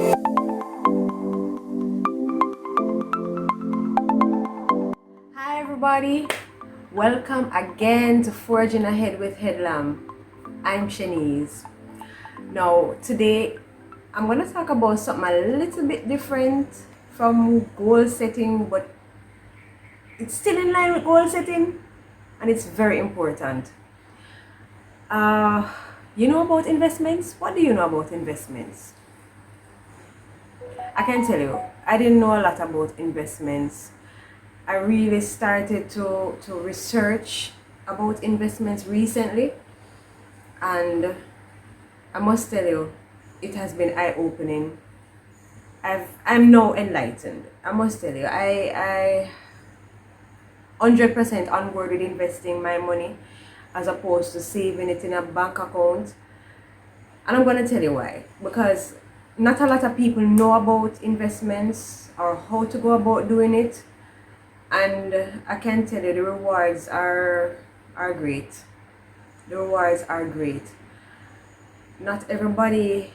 Hi everybody, welcome again to Forging Ahead with Headlam. I'm Shanice. Now today I'm going to talk about something a little bit different from goal setting, but it's still in line with goal setting and it's very important. You know about investments? What do you know about investments? I can tell you, I didn't know a lot about investments. I really started to research about investments recently, and I must tell you, it has been eye-opening. I'm now enlightened. I must tell you, I 100% on board with investing my money as opposed to saving it in a bank account. And I'm going to tell you why. Because not a lot of people know about investments or how to go about doing it. And I can tell you the rewards are great. The rewards are great. Not everybody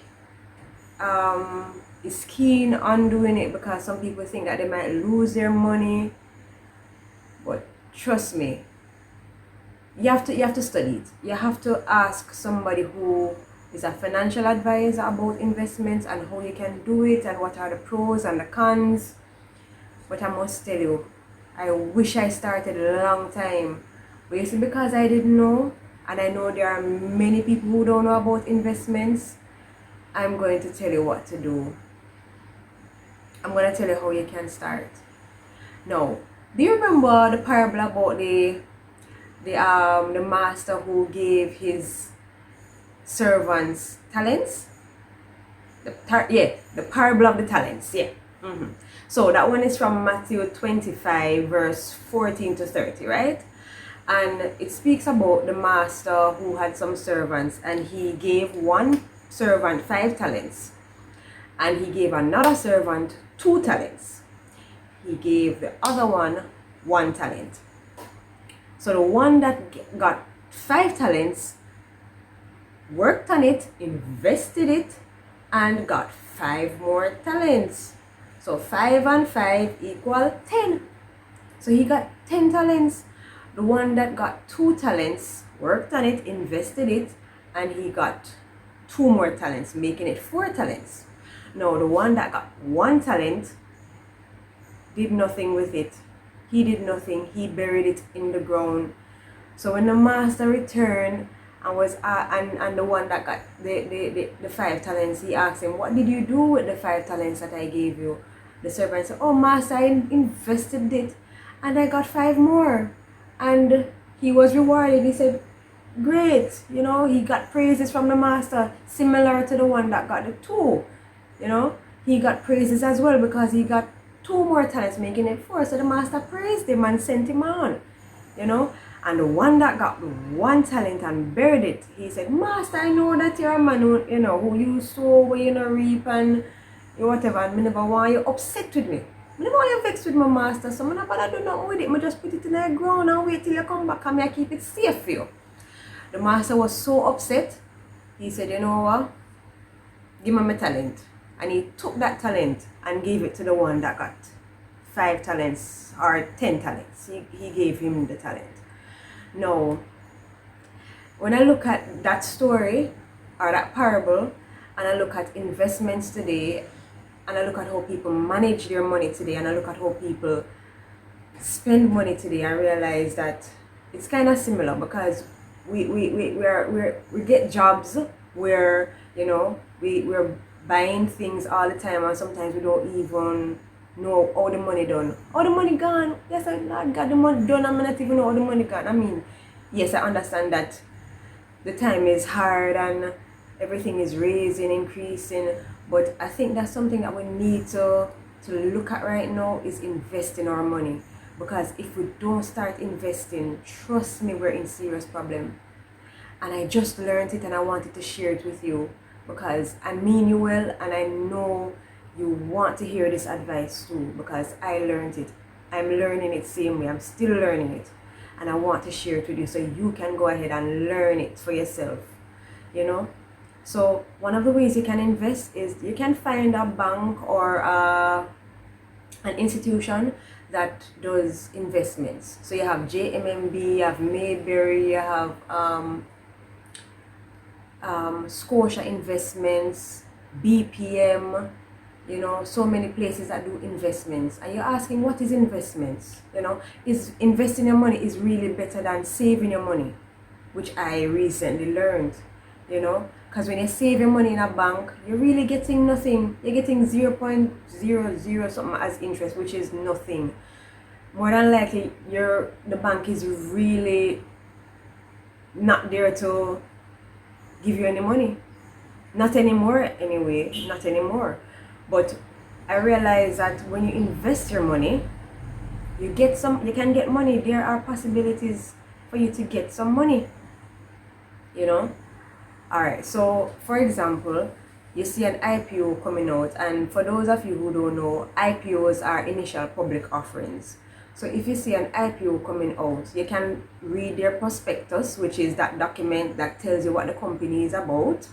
is keen on doing it because some people think that they might lose their money. But trust me, you have to study it. You have to ask somebody who is a financial advisor about investments and how you can do it and what are the pros and the cons. But I must tell you, I wish I started a long time. But you see, because I didn't know, and I know there are many people who don't know about investments, I'm going to tell you what to do. I'm going to tell you how you can start. Now, do you remember the parable about the master who gave his servants talents? The parable of the talents. Yeah. So that one is from Mathew 25 verse 14 to 30, right? And it speaks about the master who had some servants, and he gave one servant 5 talents, and he gave another servant 2 talents. He gave the other one 1 talent. So the one that got 5 talents worked on it, invested it, and got 5 more talents. So 5 and 5 equal 10. So he got 10 talents. The one that got 2 talents worked on it, invested it, and he got 2 more talents, making it 4 talents. Now the one that got 1 talent did nothing with it. He did nothing. He buried it in the ground. So when the master returned and was and the one that got the 5 talents, he asked him, "What did you do with the 5 talents that I gave you?" The servant said, "Oh master, I invested it and I got 5 more." And he was rewarded. He said, "Great." He got praises from the master, similar to the one that got the 2. He got praises as well because he got 2 more talents, making it 4. So the master praised him and sent him on. And the one that got 1 talent and buried it, he said, "Master, I know that you're a man who you sow, where you reap and whatever, and I never want you upset with me. I never want you vexed with my master, so I'm not bother do nothing with it. I just put it in the ground and wait till you come back and I keep it safe for you." The master was so upset. He said, "You know what? Give me my talent." And he took that talent and gave it to the one that got 5 talents or 10 talents. He gave him the talent. Now, when I look at that story or that parable, and I look at investments today, and I look at how people manage their money today, and I look at how people spend money today, I realize that it's kind of similar because we get jobs where we're buying things all the time, and sometimes we don't even know how the money done. How the money gone? Yes, I got the money done. I'm not even know how the money gone. I mean, yes, I understand that the time is hard and everything is raising, increasing, but I think that's something that we need to look at right now is investing our money. Because if we don't start investing, trust me, we're in serious problem. And I just learned it and I wanted to share it with you because I mean you well, and I know you want to hear this advice too because I learned it. I'm learning it same way. I'm still learning it. And I want to share it with you so you can go ahead and learn it for yourself. So one of the ways you can invest is you can find a bank or an institution that does investments. So you have JMMB, you have Mayberry, you have Scotia Investments, BPM, you know, so many places that do investments. And you're asking, what is investments? You know, is investing your money is really better than saving your money, which I recently learned, you know, because when you save your money in a bank, you're really getting nothing. You're getting 0.00 something as interest, which is nothing. More than likely, the bank is really not there to give you any money. Not anymore, anyway, not anymore. But I realize that when you invest your money, you can get money. There are possibilities for you to get some money, you know. All right, so for example, you see an IPO coming out, and for those of you who don't know, IPOs are initial public offerings. So if you see an IPO coming out, you can read their prospectus, which is that document that tells you what the company is about.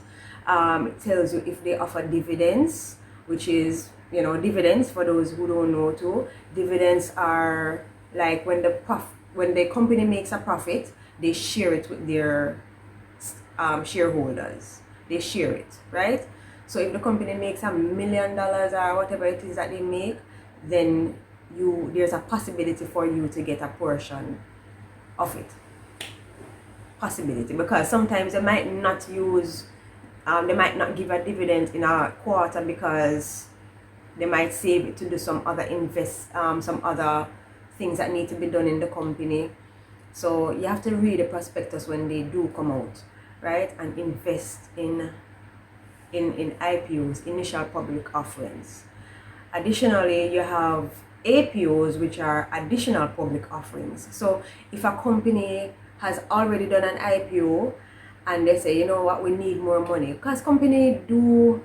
It tells you if they offer dividends, which is, you know, dividends, for those who don't know too. Dividends are like when the company makes a profit, they share it with their shareholders. They share it, right? So if the company makes $1 million or whatever it is that they make, then there's a possibility for you to get a portion of it. Possibility, because sometimes they might not give a dividend in a quarter because they might save it to do some other some other things that need to be done in the company. So you have to read the prospectus when they do come out, right? And invest in IPOs, initial public offerings. Additionally, you have APOs, which are additional public offerings. So if a company has already done an IPO and they say, you know what, we need more money, because company do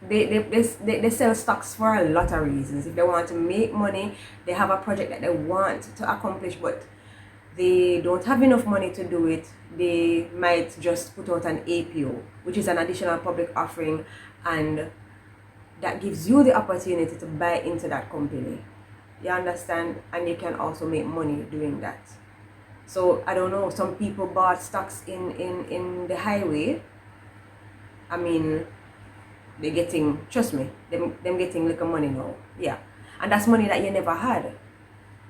they sell stocks for a lot of reasons. If they want to make money, they have a project that they want to accomplish, but they don't have enough money to do it, they might just put out an APO, which is an additional public offering, and that gives you the opportunity to buy into that company. You understand? And you can also make money doing that. So I don't know, some people bought stocks in the highway. I mean, they're getting, trust me, them getting little money now. Yeah. And that's money that you never had.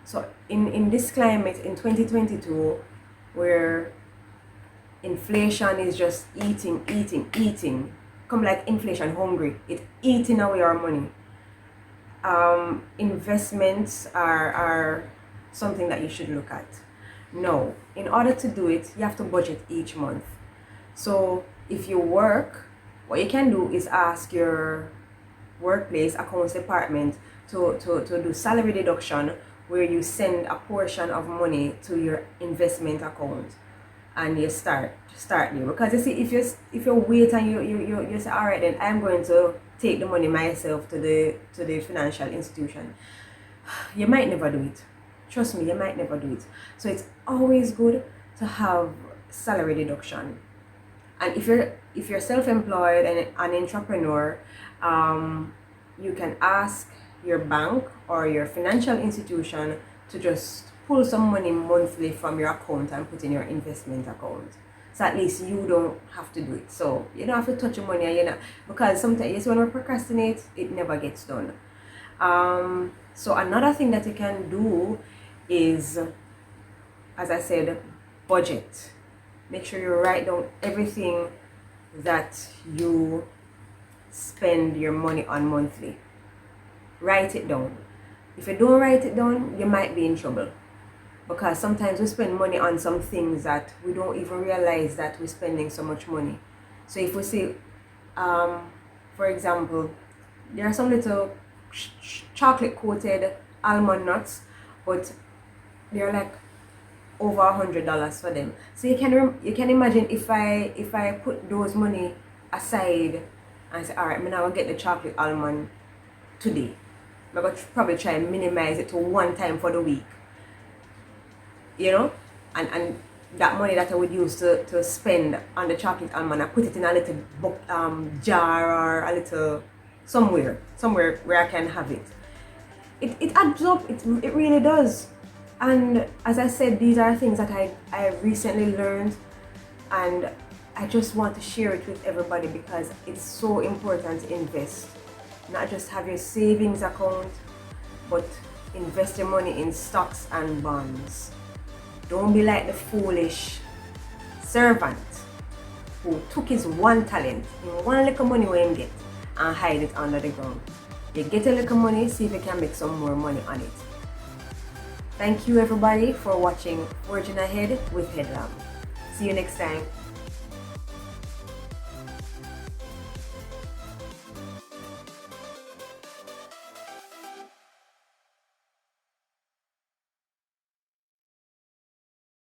So in this climate in 2022, where inflation is just eating, come like inflation hungry, it's eating away our money. Investments are something that you should look at. No, in order to do it, you have to budget each month. So if you work, what you can do is ask your workplace accounts department to do salary deduction, where you send a portion of money to your investment account, and you start there. Because you see, if you wait and you say, all right, then I'm going to take the money myself to the financial institution, you might never do it. Trust me, you might never do it. So it's always good to have salary deduction. And if you're self-employed and an entrepreneur, you can ask your bank or your financial institution to just pull some money monthly from your account and put in your investment account. So at least you don't have to do it. So you don't have to touch your money, and because sometimes when we procrastinate, it never gets done. So another thing that you can do is, as I said, budget. Make sure you write down everything that you spend your money on monthly. Write it down. If you don't write it down, you might be in trouble, because sometimes we spend money on some things that we don't even realize that we're spending so much money. So if we say, for example, there are some little chocolate coated almond nuts, but they're like over $100 for them. So you can imagine if I put those money aside and say, all right, I'm now get the chocolate almond today. I'm going to probably try and minimize it to one time for the week, you know, and that money that I would use to spend on the chocolate almond, I put it in a little jar or a little somewhere where I can have it. It adds up, it really does. And as I said, these are things that I recently learned, and I just want to share it with everybody because it's so important to invest. Not just have your savings account, but invest your money in stocks and bonds. Don't be like the foolish servant who took his one talent, one little money where he get, and hide it under the ground. You get a little money, see if you can make some more money on it. Thank you everybody for watching Forging Ahead with Headlamp. See you next time.